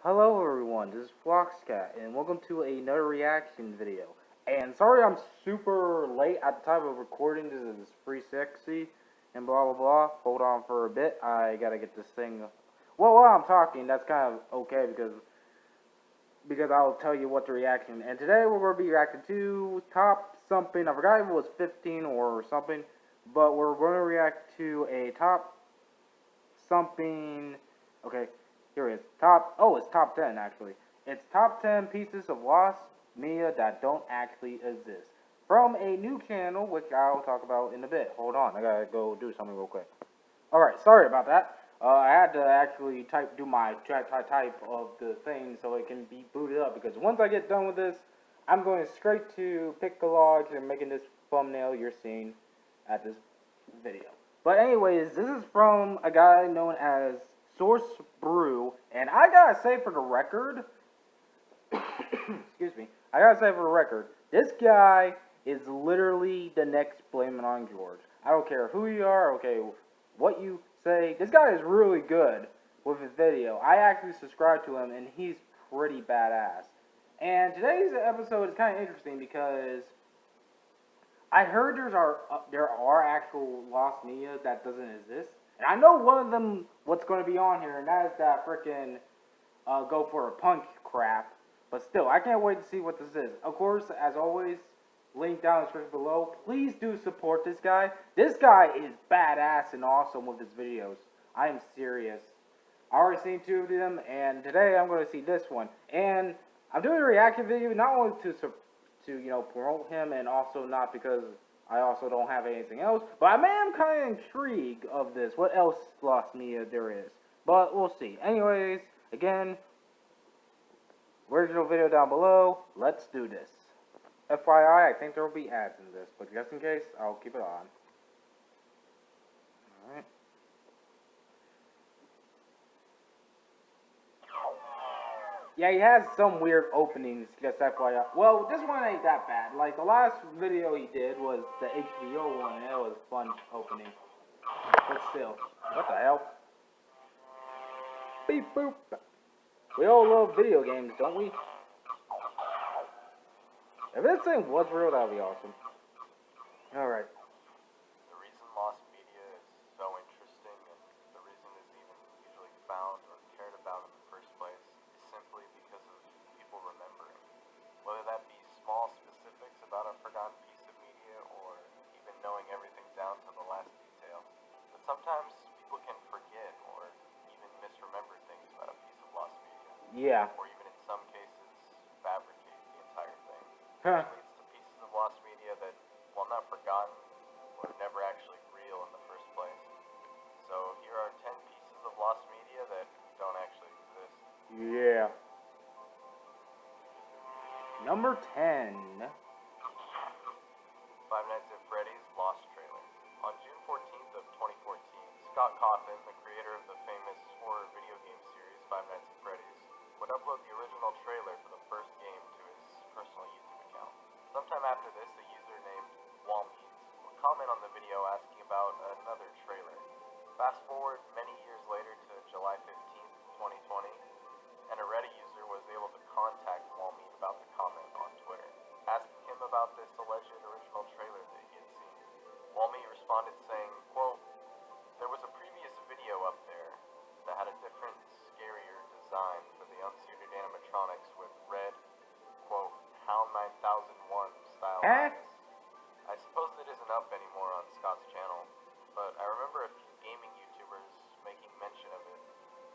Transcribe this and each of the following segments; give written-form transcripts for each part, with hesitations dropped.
Hello everyone, this is Floxcat, and welcome to another reaction video. And sorry I'm super late at the time of recording, this is free sexy, and blah blah blah. Hold on for a bit, I gotta get this thing. Well, while I'm talking, that's kind of okay because I'll tell you what the reaction. And today we're going to be reacting to top something, I forgot if it was 15 or something, but we're going to react to a top something, okay. Here it is. It's top 10 actually. It's top 10 pieces of lost media that don't actually exist. From a new channel, which I'll talk about in a bit. Hold on, I gotta go do something real quick. Alright, sorry about that. I had to actually do my type of the thing so it can be booted up, because once I get done with this, I'm going straight to pick the logs and making this thumbnail you're seeing at this video. But anyways, this is from a guy known as Source Brew, and I gotta say for the record, excuse me, I gotta say for the record, this guy is literally the next Blame It On George. I don't care who you are, okay, what you say, this guy is really good with his video. I actually subscribe to him, and he's pretty badass. And today's episode is kind of interesting because I heard there are actual lost media that doesn't exist. And I know one of them, what's going to be on here, and that is that freaking go for a punk crap. But still, I can't wait to see what this is. Of course, as always, link down in the description below. Please do support this guy. This guy is badass and awesome with his videos. I am serious. I already seen 2 of them, and today I'm going to see this one. And I'm doing a reaction video not only to promote him, and also not because I also don't have anything else, but I am kind of intrigued of this. What else lost media there is? But we'll see. Anyways, again, original video down below. Let's do this. FYI, I think there will be ads in this, but just in case, I'll keep it on. Alright. Yeah, he has some weird openings, just FYI. Well, this one ain't that bad. Like, the last video he did was the HBO one, and it was a fun opening. But still, what the hell? Beep boop. We all love video games, don't we? If this thing was real, that would be awesome. Alright. The reason lost media is so interesting, and the reason it's even usually found or cared about in the first place, is simply because of people remembering. Whether that be small specifics about a forgotten piece of media, or even knowing everything down to the last detail. But sometimes people can forget or even misremember things about a piece of lost media. Yeah. Or even in some cases, fabricate the entire thing. Huh. Which leads to pieces of lost media that, while not forgotten, were never actually real in the first place. So here are 10 pieces of lost media that don't actually exist. Yeah. Number 10. Five Nights at Freddy's Lost Trailer. On June 14th of 2014, Scott Cawthon, the creator of the famous horror video game series Five Nights at Freddy's, would upload the original trailer for the first game to his personal YouTube account. Sometime after this, a user named Walmeet would comment on the video asking about another trailer. Fast forward many years later to July 15th, 2020, and a Reddit user was able to contact Walmeet about the comment on Twitter, asking him about this alleged original trailer that he had seen. Walmeet responded saying, quote, "There was a previous video up there that had a different, scarier design for the unsuited animatronics with red, quote, HAL 9001 style eyes. I suppose it isn't up anymore on Scott's channel, but I remember a few gaming YouTubers making mention of it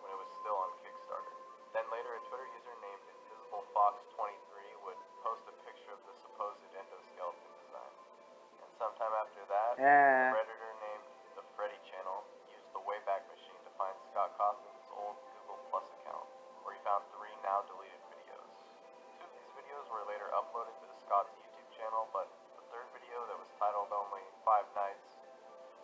when it was still on Kickstarter." Then later, a Twitter user named InvisibleFox23 would post a picture of the supposed endoskeleton design. And sometime after that, a Redditor named the Freddy channel used the Wayback Machine to find Scott Cawthon's old Google Plus account, where he found 3 now deleted videos. 2 of these videos were later uploaded to Scott's YouTube channel, but the 3rd video that was titled only 5 Nights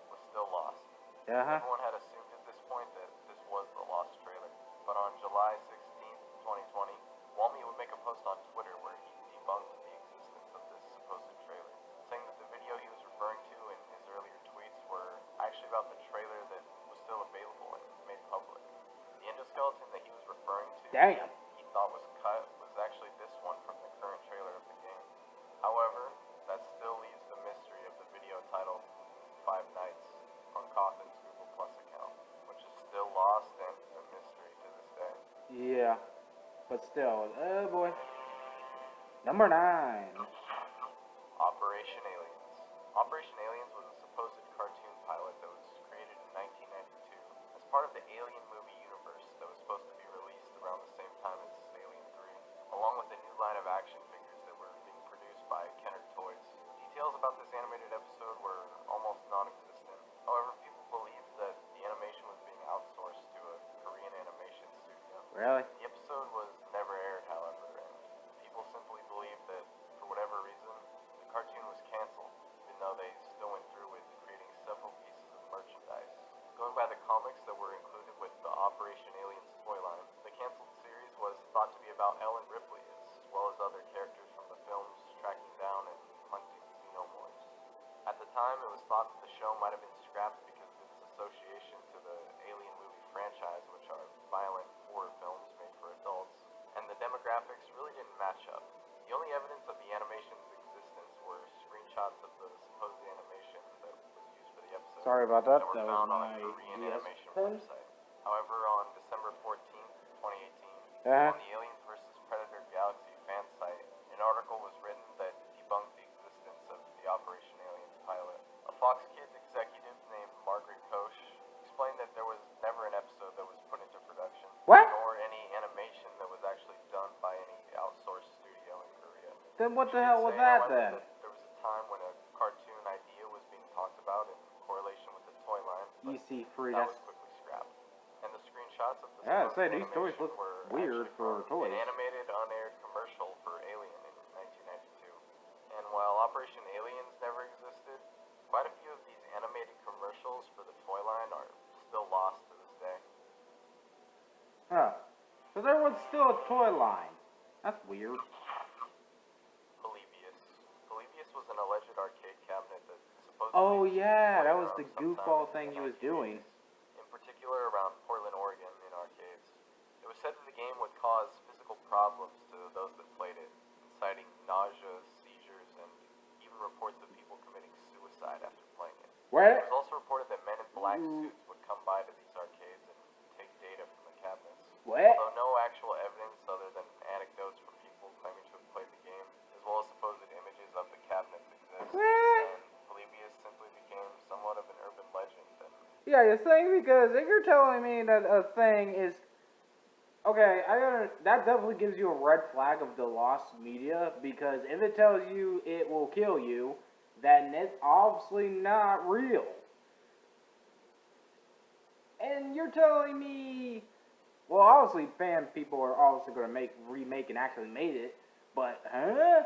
was still lost. Everyone had assumed at this point that this was the lost trailer. But on July 16th, 2020, Walmeet would make a post on Twitter where he debunked the existence of this supposed trailer, saying that the video he was referring to in his earlier tweets were actually about the trailer that was still available and made public. The endoskeleton that he was referring to Damn. Yeah, but still, oh boy. Number 9. Operation Aliens. Operation Aliens was a supposed cartoon pilot that was created in 1992 as part of the Alien movie universe that was supposed to be released around the same time as Alien 3, along with a new line of action figures that were being produced by Kenner Toys. Details about this animated episode were almost non-existent. However, people believed that the animation was being outsourced to a Korean animation studio. Really? The episode was never aired, however, and people simply believed that, for whatever reason, the cartoon was canceled, even though they still went through with creating several pieces of merchandise. Going by the comics that were included with the Operation Aliens toy line, the canceled series was thought to be about Ellen Ripley, as well as other characters from the films tracking down and hunting xenomorphs. At the time, it was thought that the show might have been scrapped because of its association to the Alien movie franchise, which are violent horror films made for adults, and the demographics really didn't match up. The only evidence of the animation's existence were screenshots of the supposed animation that was used for the episode. Sorry about that. That That were was found on my a Korean DS animation pen. website. However, on December 14th, 2018, Uh-huh. on the Aliens vs. Predator Galaxy fan site, an article was written that debunked the existence of the Operation Aliens pilot. A Fox Kids executive named Margaret Koch explained that there was never an episode that was put into production, What? nor any animation that was actually done by any outsourced studio in Korea. Then what She the did hell was say, that however, then? that there was a time when a cartoon idea was being talked about in correlation with the toy line, but EC3, that that's... was quickly scrapped. And the screenshots of the Yeah, supposed say, these toys animation look were weird actually for from toys. an animated unaired commercial for Alien in 1992. And while Operation Aliens never existed, quite a few of these animated commercials for the toy line are still lost to this day. Huh. So there was still a toy line. That's weird. Polybius. Polybius was an alleged arcade cabinet that supposedly Oh yeah, played that was around the sometime goofball in thing the he was 1980s, doing. in particular around Portland, Oregon, in arcades. It was said that the game would cause physical problems to those that played it, inciting nausea, seizures, and even reports of people committing suicide after playing it. It What? was also reported that men in black suits would come by to these arcades and take data from the cabinets. What? Although no actual evidence other than anecdotes from people claiming to have played the game, as well as supposed images of the cabinets exist, What? and Polybius simply became somewhat of an urban legend. And Yeah, you're saying because if you're telling me that a thing is... Okay, that definitely gives you a red flag of the lost media, because if it tells you it will kill you, then it's obviously not real. And you're telling me... Well, obviously, fan people are obviously going to remake and actually made it, but, huh?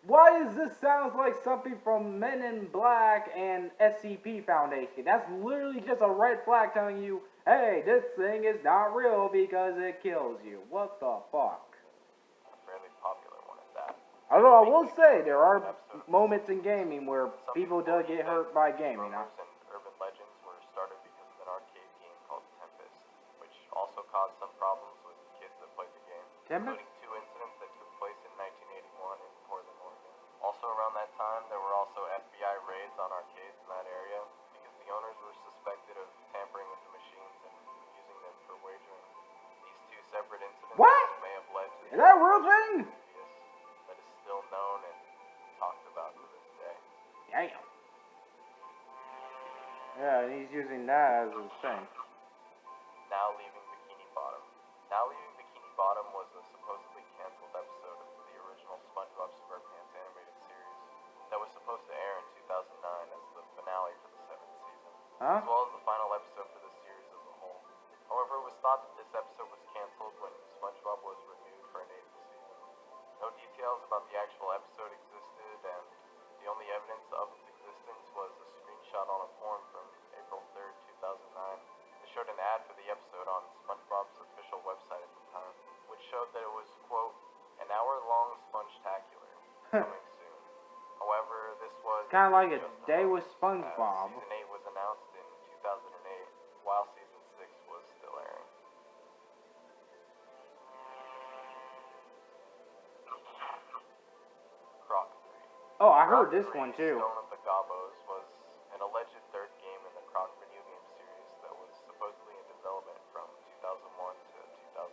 Why does this sound like something from Men in Black and SCP Foundation? That's literally just a red flag telling you, hey, this thing is not real because it kills you. What the fuck? a fairly popular one at that. I don't know, I will say, there are moments in gaming where Some people do believe get that hurt by gaming. rumors and urban legends were started because of an arcade game called Tempest, which also caused some problems with kids that played the game, Tempest? including 2 incidents that took place in 1981 in Portland, Oregon. Also around that time, there were also FBI raids on arcades in that area because the owners were suspected of tampering with the machines and using them for wagering. These 2 separate incidents What? may have led to Is that a real thing? that is still known and talked about to this day. Damn. Yeah, and he's using that as his thing. Now Leaving Bikini Bottom. Now Leaving Bikini Bottom was a supposedly canceled episode of the original SpongeBob SquarePants animated series that was supposed to air in 2009 as the finale for the 7th season, Huh? as well as the final episode for the series as a whole. However, it was thought that this episode was canceled when SpongeBob was renewed for an 8th season. No details about the actual episode existed, and the only evidence of its existence was a screenshot on a forum from April 3rd, 2009. It showed an ad for the episode on SpongeBob's official website at the time, which showed that it was, quote, an hour-long Sponge-tacular, coming soon. However, this was Kind of like a just day rumor, with SpongeBob. Season 8 was announced in 2008, while Season 6 was still airing. Croc 3. Oh, I heard Croc this 3, one too. Stone of the Gobos was an alleged 3rd game in the Croc video game series that was supposedly in development from 2001 to 2005.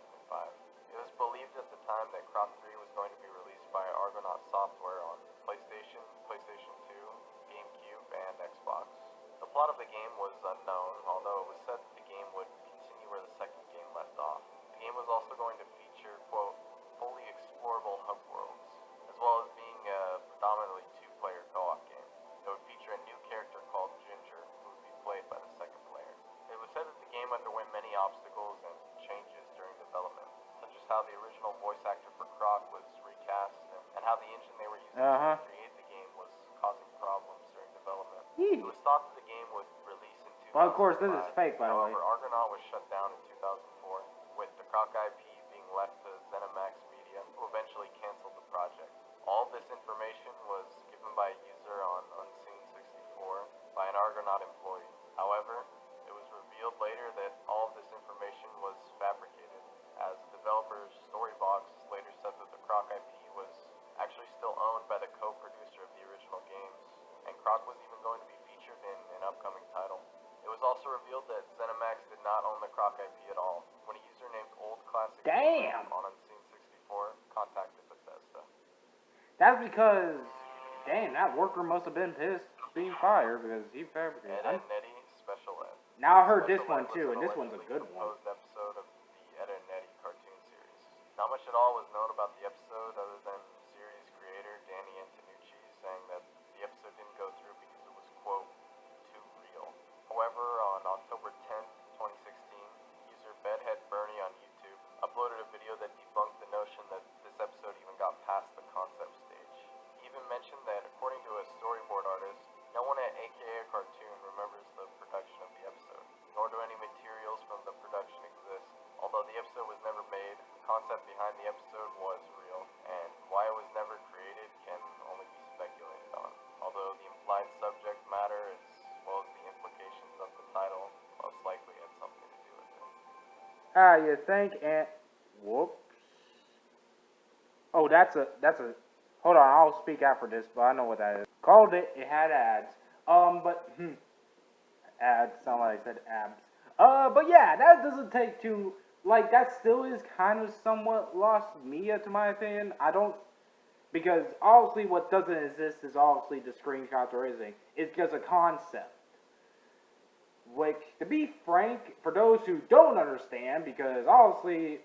Croc 3 was going to be released by Argonaut Software on PlayStation, PlayStation 2, GameCube, and Xbox. The plot of the game was unknown, although it was said that the game would continue where the second game left off. The game was also going to feature, quote, fully explorable hub worlds, as well as being a predominantly two-player co-op game. It would feature a new character called Ginger, who would be played by the second player. It was said that the game underwent many obstacles and changes during development, such as how the original voice actor for Croc was recast, and how the engine they were using to create the game was causing problems during development. It was thought that the game would release in 2005. Well, of course, this is fake, by the way. However, Argonaut was shut down in 2004, with the Croc IP being left to ZeniMax Media, who eventually canceled the project. All of this information was given by a user on Unseen64 by an Argonaut employee. However, it was revealed later that all of this information was fabricated, as the developer's Storybox later said that the Croc IP was actually still owned by the co-producer of the original games, and Croc was even going to be featured in an upcoming title. It was also revealed that ZeniMax did not own the Croc IP at all, when a user named Old Classic on Unseen64 contacted Bethesda. That's because, damn, that worker must have been pissed being fired because he fabricated. Ed, Nettie, Special Ed. Now I heard this Special one Ed too, was and an this one's a good allegedly one. composed episode of the Ed and Nettie cartoon series. Not much at all was known about the episode other than series creator Danny Antonucci saying that the episode didn't go through because it was, quote, too real. However, on October 10th, 2016, user Bedhead Bernie on YouTube uploaded a video that debunked the notion that this episode even got past the concept stage. He even mentioned that, according to a storyboard artist, no one at AKA Cartoon remembers the production of the episode, nor do any materials from the production exist. Although the episode was never made, the concept behind the episode was real, and why it was never created can only be speculated on. Although the implied subject matter, as well as the implications of the title, most likely had something to do with it. You think, and whoops. Oh, that's a. Hold on, I'll speak after this, but I know what that is. Called it. It had ads. Ads sound like I said abs. But yeah, that doesn't take too. Like, that still is kind of somewhat lost media, to my opinion. I don't. Because obviously, what doesn't exist is obviously the screenshots or anything. It's just a concept. Which, to be frank, for those who don't understand, because obviously,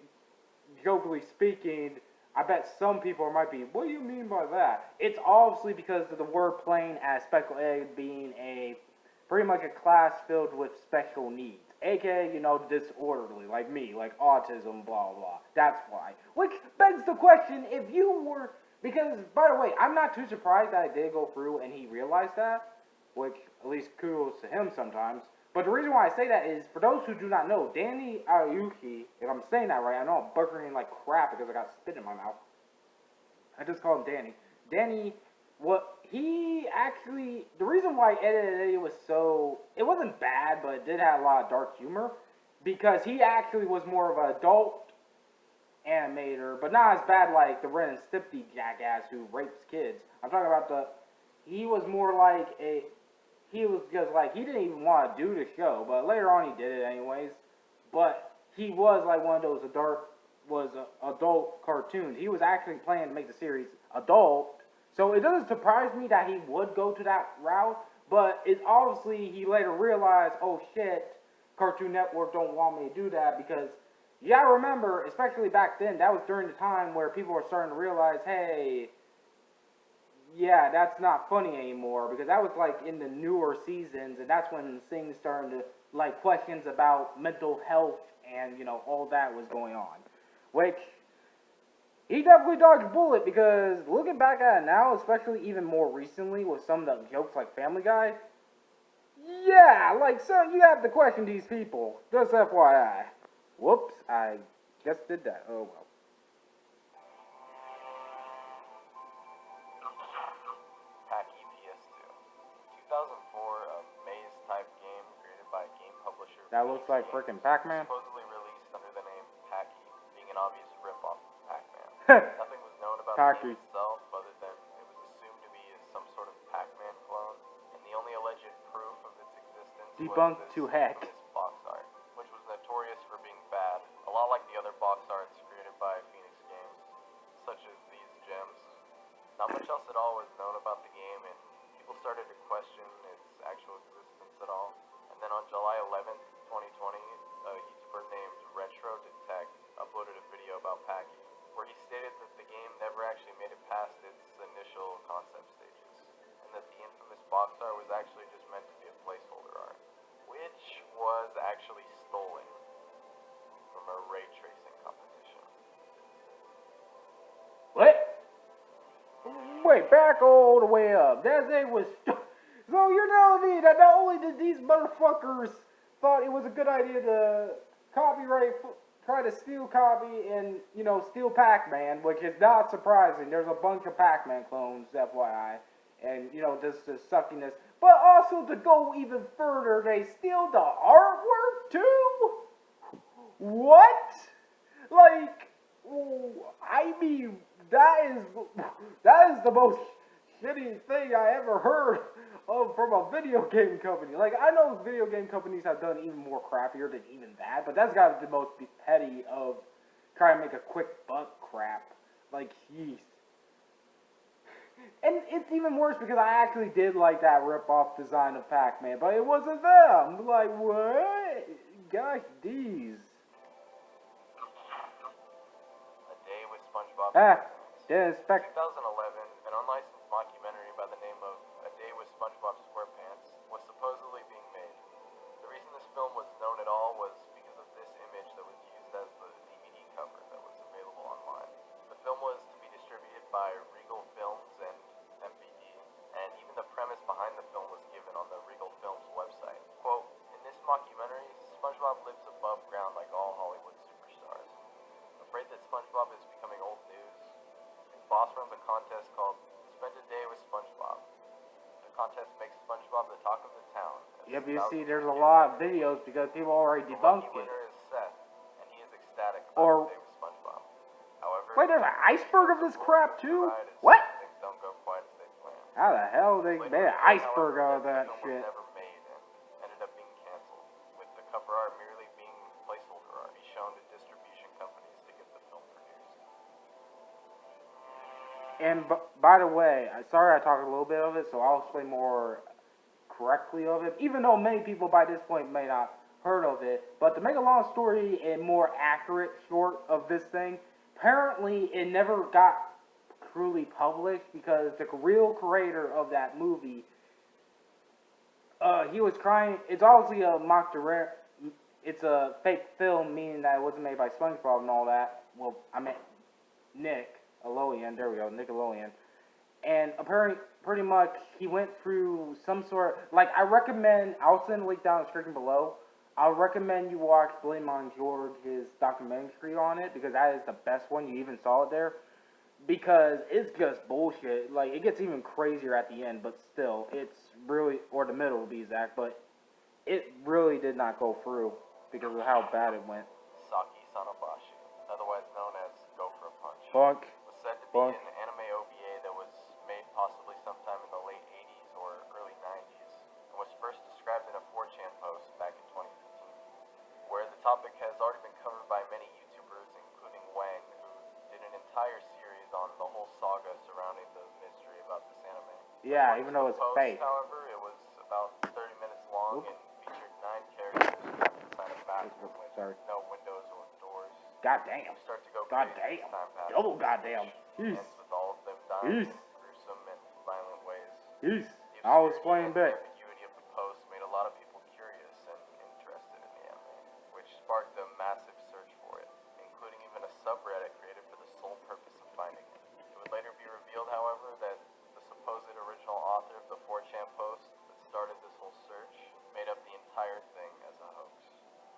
jokingly speaking, I bet some people might be, what do you mean by that? It's obviously because of the word playing as special ed being pretty much a class filled with special needs. AKA, disorderly, like me, like autism, blah, blah. That's why. Which begs the question, if you were, because, by the way, I'm not too surprised that I did go through and he realized that, which, at least kudos to him sometimes. But the reason why I say that is, for those who do not know, Danny Ayuki, if I'm saying that right, I know I'm buggering like crap because I got spit in my mouth. I just call him Danny. Danny, the reason why Eddie was so, it wasn't bad, but it did have a lot of dark humor, because he actually was more of an adult animator, but not as bad like the Ren and Stimpy jackass who rapes kids. I'm talking about he was more like he was just like, he didn't even want to do the show, but later on he did it anyways. But he was like one of those adult cartoons. He was actually planning to make the series adult, so it doesn't surprise me that he would go to that route, but it's obviously he later realized, oh shit, Cartoon Network don't want me to do that, because you gotta remember, especially back then, that was during the time where people were starting to realize, hey, yeah, that's not funny anymore, because that was like in the newer seasons, and that's when things started to, like, questions about mental health and, all that was going on. Which, he definitely dodged a bullet, because looking back at it now, especially even more recently with some of the jokes like Family Guy, yeah, like, so you have to question these people. Just FYI. Whoops, I just did that. Oh well. Pac-Man PS2. 2004, a maze-type game created by game publisher That looks like frickin' Pac-Man. supposedly released under the name Pac-Man, being an obvious rip-off of Pac-Man. Nothing was known about the game itself, other than it was assumed to be some sort of Pac-Man clone, and the only alleged proof of its existence Debunked was to heck. this box art, which was notorious for being bad, a lot like the other box arts created by Phoenix Games. Not much else at all was known about the game, and people started to question its actual existence at all. And then on July 11th, 2020, a YouTuber named Retro Detect uploaded a video about Pac-man, where he stated that the game never actually made it past its initial concept stages, and that the infamous box art was actually just meant to be a placeholder art, which was actually stolen from a ray tracing competition. What? Wait, back all the way up. That thing was. So you're telling me that not only did these motherfuckers thought it was a good idea to copyright, try to steal copy and, you know, steal Pac-Man, which is not surprising. There's a bunch of Pac-Man clones, FYI, and, you know, this is suckiness. But also to go even further, they steal the artwork too? What? Like, I mean, that is the most shitty thing I ever heard of from a video game company. Like, I know video game companies have done even more crappier than even that, but that's got to be the most petty of trying to make a quick buck crap. Like, jeez. And it's even worse because I actually did like that rip-off design of Pac-Man, but it wasn't them. Like, what? Gosh, these. A Day with SpongeBob. Didn't expect. 2011, an unlicensed mockumentary by the name of A Day with SpongeBob SquarePants was supposedly being made. The reason this film was known at all was because of this image that was used as the DVD cover that was available online. The film was to be distributed by Regal Films and MVD, and even the premise behind the film was given on the Regal Films website. Quote, in this mockumentary, SpongeBob lives above ground like all Hollywood superstars. Afraid that SpongeBob is becoming old news, his boss runs a contest called Spend a Day with SpongeBob. The contest makes SpongeBob the talk of the town. Yep, you see, there's a lot of videos because people already debunked it. The winner is Seth, and he is ecstatic Or about the Day with SpongeBob. However, wait, there's an iceberg of this crap too? ride is What? Things don't go quite as they planned. How the hell they Later made an revealed, iceberg however, out of that the film shit? was never made and ended up being canceled, with the cover art merely being placeholder art to be shown to distribution companies to get the film produced. And by the way, sorry I talked a little bit of it, so I'll explain more correctly of it, even though many people by this point may not heard of it. But to make a long story and more accurate short of this thing, apparently it never got truly published because the real creator of that movie, he was trying. It's obviously a it's a fake film, meaning that it wasn't made by SpongeBob and all that. Well, I meant Nickelodeon. There we go, Nickelodeon. And apparently, pretty much, he went through some sort. Like, I'll send a link down in the description below. I'll recommend you watch Blame on George, his documentary on it, because that is the best one. You even saw it there. Because it's just bullshit. Like, it gets even crazier at the end, but still, it's really, or the middle to be exact, but it really did not go through because of how bad it went. Saki Sanabashi, otherwise known as Go for a Punch, Fuck. was said to be an anime OVA that was made possibly sometime in the late 80s or early 90s, and was first described in a 4chan post back in 2015, where the topic has already been covered by many YouTubers, including Wang, who did an entire series on the whole saga surrounding the mystery about this anime. Yeah, even though it's post, fake. However, it was about 30 minutes long and featured 9 characters trapped inside a bathroom with no windows or doors. Goddamn. You start to go Goddamn. crazy as time passes. Double goddamn. Ends with all of them dying in gruesome and violent ways. Jeez. The I'll explain obscurity and back. ambiguity of the post made a lot of people curious and interested in the anime, which sparked a massive search for it, including even a subreddit created for the sole purpose of finding it. It would later be revealed, however, that the supposed original author of the 4chan post that started this whole search made up the entire thing as a hoax.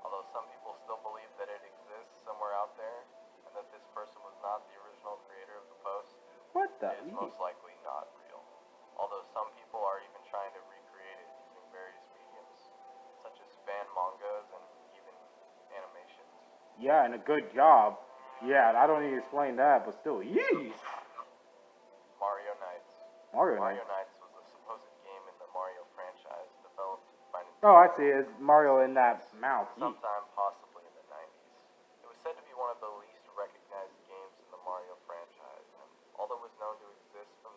Although some people still believe that it exists somewhere out there, and that this person was not the original creator of the post, What the? it is most likely not real. Although some people are even trying to recreate it using various mediums, such as fan mangas and even animations. Yeah, and a good job. Yeah, I don't need to explain that, but still, yeesh. Mario Knights. Mario Mario Knight. Knights was a supposed game in the Mario franchise developed by Oh, I Nintendo see. It's Mario in that mouth. Yeesh. sometime possibly in the 90s. It was said to be one of the least recognized games in the Mario franchise, and although it was known to exist from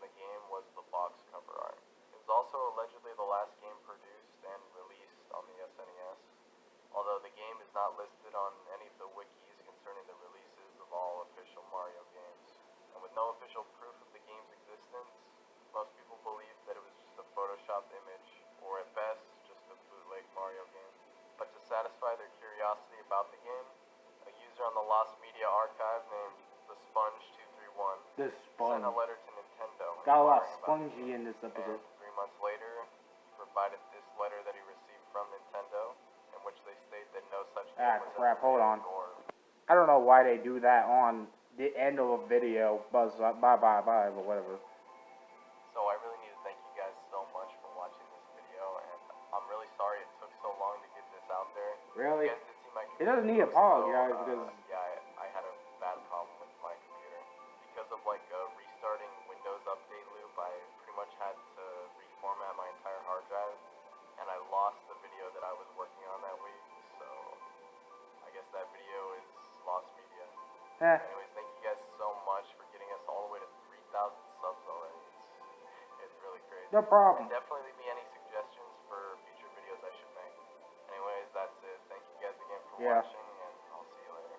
Lost Media archive named the Sponge231 This sent sponge. a letter to Nintendo Got a lot inquiring about spongy the in this game. episode. And 3 months later, he provided this letter that he received from Nintendo, in which they state that no such game Ah, was crap, ever hold made on. or I don't know why they do that on the end of a video. Buzz, bye, but whatever. So I really need to thank you guys so much for watching this video, and I'm really sorry it took so long to get this out there. Really? You guys did see my It doesn't need computer to was apologize slow. because Yeah, I had a bad problem with my computer. Because of like a restarting Windows update loop, I pretty much had to reformat my entire hard drive, and I lost the video that I was working on that week, so I guess that video is lost media. Anyways, thank you guys so much for getting us all the way to 3,000 subs already. It's really crazy. No problem. And definitely leave me any suggestions for future videos I should make. Anyways, that's it. Thank you guys again for watching, and I'll see you later.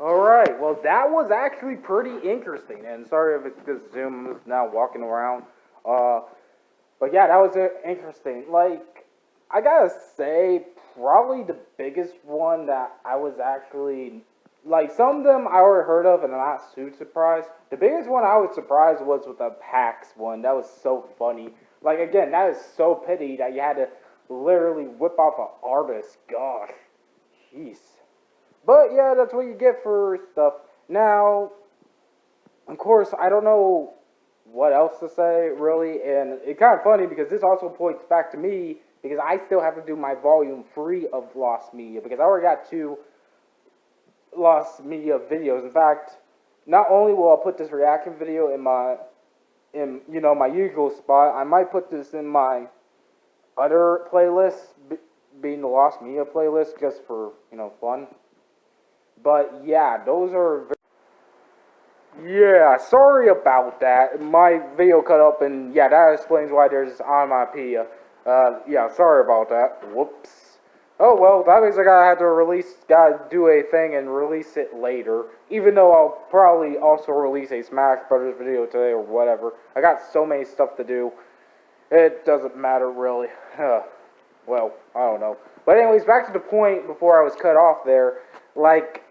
Alright, well that was actually pretty interesting, and sorry if it's because Zoom is now walking around, but yeah, that was interesting. Like, I gotta say, probably the biggest one that I was actually, like, some of them I already heard of and I'm not too surprised. The biggest one I was surprised was with the PAX one. That was so funny. Like, again, that is so pity that you had to literally whip off an artist. Gosh, jeez. But yeah, that's what you get for stuff. Now, of course, I don't know what else to say, really, and it's kind of funny because this also points back to me because I still have to do my volume 3 of Lost Media because I already got 2 Lost Media videos. In fact, not only will I put this reaction video in my usual spot, I might put this in my other playlist, being the Lost Media playlist, just for, fun. But yeah, those are yeah, sorry about that. My video cut up, and yeah, that explains why there's onomatopoeia. Yeah, sorry about that. Whoops. Oh well, that means I gotta do a thing and release it later. Even though I'll probably also release a Smash Brothers video today or whatever. I got so many stuff to do. It doesn't matter really. Well, I don't know. But anyways, back to the point before I was cut off there. Like,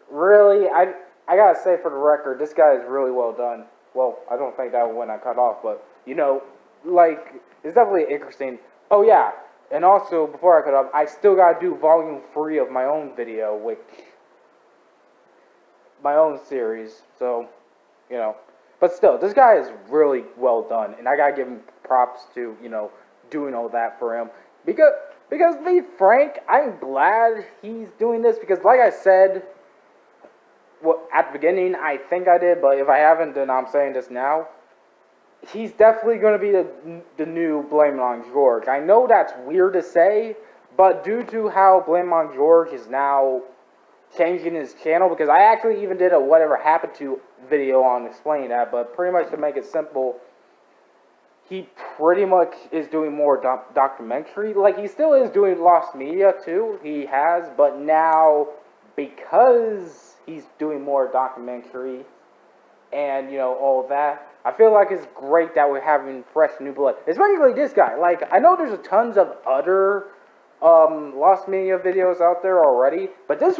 really, I gotta say for the record, this guy is really well done. Well, I don't think that when I cut off, but, like, it's definitely interesting. Oh, yeah, and also, before I cut off, I still gotta do volume 3 of my own video, my own series, so, But still, this guy is really well done, and I gotta give him props to, doing all that for him. Because to be frank, I'm glad he's doing this, because like I said, well, at the beginning, I think I did, but if I haven't, then I'm saying this now. He's definitely going to be the new Blame It On George. I know that's weird to say, but due to how Blame It On George is now changing his channel, because I actually even did a Whatever Happened To video on explaining that, but pretty much to make it simple, he pretty much is doing more documentary. Like, he still is doing Lost Media, too. He has, but now, because he's doing more documentary and, all that, I feel like it's great that we're having fresh new blood. Especially this guy. Like, I know there's tons of other Lost Media videos out there already, but this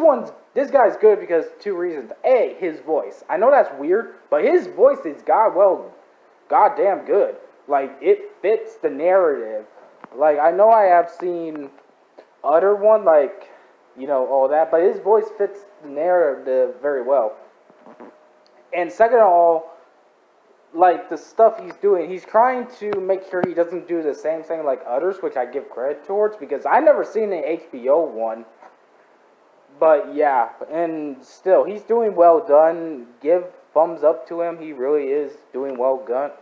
guy's good because 2 reasons. A, his voice. I know that's weird, but his voice is goddamn good. Like, it fits the narrative. Like, I know I have seen other one, like, all that, but his voice fits the narrative very well. And second of all, like, the stuff he's doing, he's trying to make sure he doesn't do the same thing like others, which I give credit towards, because I never seen an HBO one. But yeah, and still, he's doing well done. Give thumbs up to him. He really is doing well done.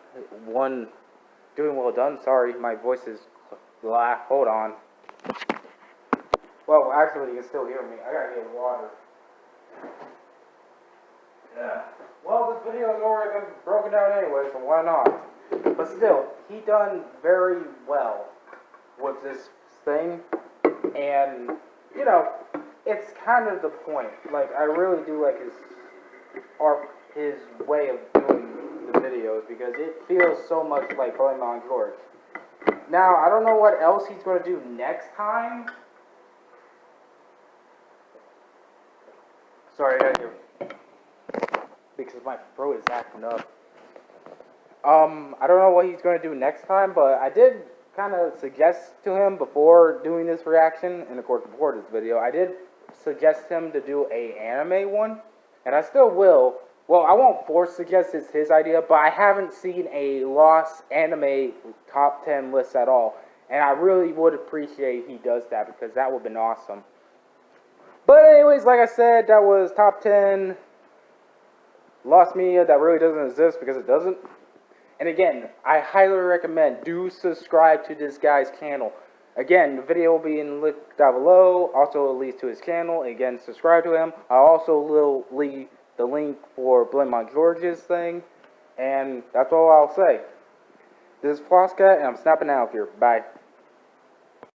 Doing well done. Sorry, my voice is blah. Hold on. Well, actually, you can still hear me. I gotta get water. Yeah. Well, this video has already been broken down anyway, so why not? But still, he done very well with this thing, and, it's kind of the point. Like, I really do like his way of doing the videos, because it feels so much like Blame It On George. Now, I don't know what else he's going to do next time. So Sorry, I got you. Because my throat is acting up. I don't know what he's going to do next time, but I did kind of suggest to him before doing this reaction, and of course before this video, I did suggest him to do a anime one, and I still will. Well, I won't force suggest it's his idea, but I haven't seen a lost anime top 10 list at all, and I really would appreciate he does that because that would have been awesome. But anyways, like I said, that was top 10 lost media that really doesn't exist because it doesn't. And again, I highly recommend do subscribe to this guy's channel. Again, the video will be in the link down below. Also, it leads to his channel. Again, subscribe to him. I also will leave the link for Blame on George's thing. And that's all I'll say. This is Flosscat, and I'm snapping out of here. Bye.